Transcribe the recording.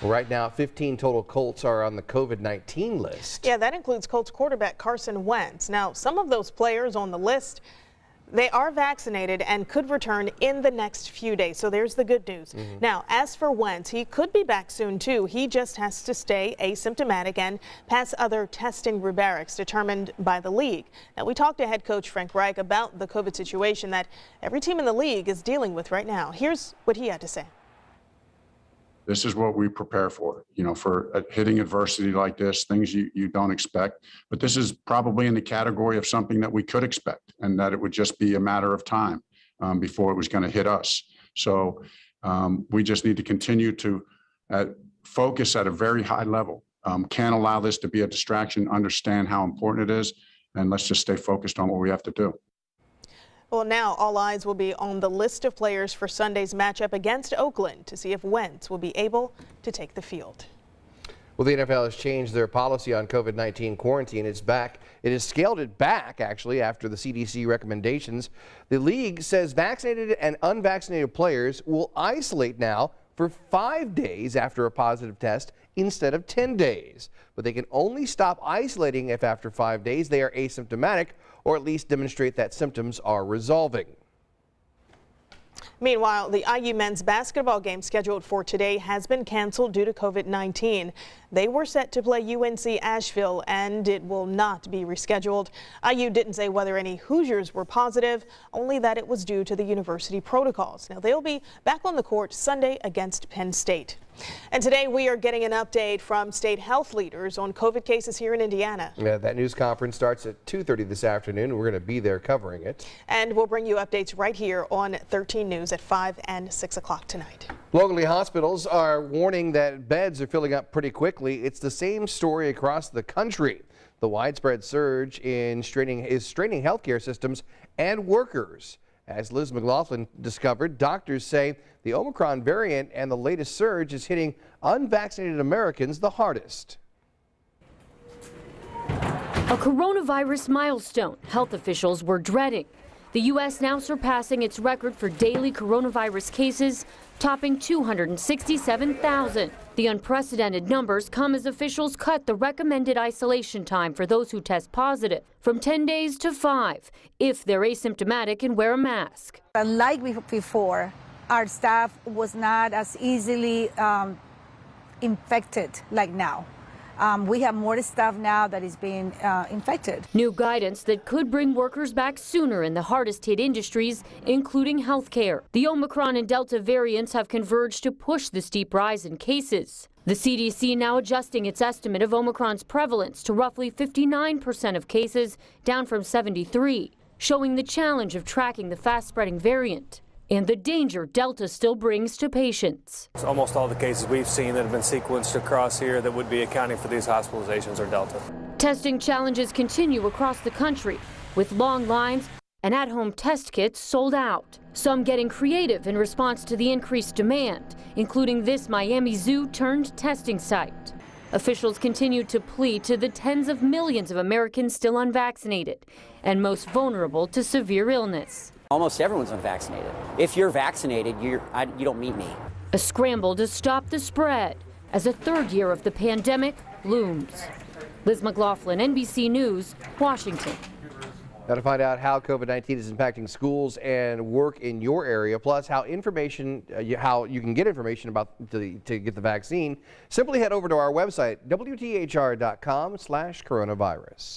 Right now, 15 total Colts are on the COVID-19 list. Yeah, that includes Colts quarterback Carson Wentz. Now, some of those players on the list, they are vaccinated and could return in the next few days. So there's the good news. Now, as for Wentz, he could be back soon, too. He just has to stay asymptomatic and pass other testing rubrics determined by the league. Now, we talked to head coach Frank Reich about the COVID situation that every team in the league is dealing with right now. Here's what he had to say. This is what we prepare for, for hitting adversity like this, things you don't expect. But this is probably in the category of something that we could expect, and that it would just be a matter of time before it was going to hit us. So we just need to continue to focus at a very high level. Can't allow this to be a distraction, understand how important it is, and let's just stay focused on what we have to do. Well, now all eyes will be on the list of players for Sunday's matchup against Oakland to see if Wentz will be able to take the field. Well, the NFL has changed their policy on COVID-19 quarantine. It has scaled it back, actually, after the CDC recommendations. The league says vaccinated and unvaccinated players will isolate now for 5 days after a positive test instead of 10 days. But they can only stop isolating if after 5 days they are asymptomatic or at least demonstrate that symptoms are resolving. Meanwhile, the IU men's basketball game scheduled for today has been canceled due to COVID-19. They were set to play UNC Asheville, and it will not be rescheduled. IU didn't say whether any Hoosiers were positive, only that it was due to the university protocols. Now, they'll be back on the court Sunday against Penn State. And today we are getting an update from state health leaders on COVID cases here in Indiana. Yeah, that news conference starts at 2:30 this afternoon. We're going to be there covering it. And we'll bring you updates right here on 13 News at 5 and 6 o'clock tonight. Locally, hospitals are warning that beds are filling up pretty quickly. It's the same story across the country. The widespread surge is straining healthcare systems and workers. As Liz McLaughlin discovered, doctors say the Omicron variant and the latest surge is hitting unvaccinated Americans the hardest. A coronavirus milestone health officials were dreading. The U.S. now surpassing its record for daily coronavirus cases, topping 267,000. The unprecedented numbers come as officials cut the recommended isolation time for those who test positive from 10 days to 5 if they're asymptomatic and wear a mask. Unlike before, our staff was not as easily infected like now. We have more staff now that is being infected. New guidance that could bring workers back sooner in the hardest hit industries, including healthcare. The Omicron and Delta variants have converged to push the steep rise in cases. The CDC now adjusting its estimate of Omicron's prevalence to roughly 59% of cases, down from 73%, showing the challenge of tracking the fast-spreading variant and the danger Delta still brings to patients. Almost all the cases we've seen that have been sequenced across here that would be accounting for these hospitalizations are Delta. Testing challenges continue across the country, with long lines and at-home test kits sold out. Some getting creative in response to the increased demand, including this Miami Zoo turned testing site. Officials continue to plead to the tens of millions of Americans still unvaccinated and most vulnerable to severe illness. Almost everyone's unvaccinated. If you're vaccinated, you don't meet me. A scramble to stop the spread as a third year of the pandemic looms. Liz McLaughlin, NBC News, Washington. Now to find out how COVID-19 is impacting schools and work in your area, plus how you can get information about to get the vaccine, simply head over to our website, WTHR.com/coronavirus.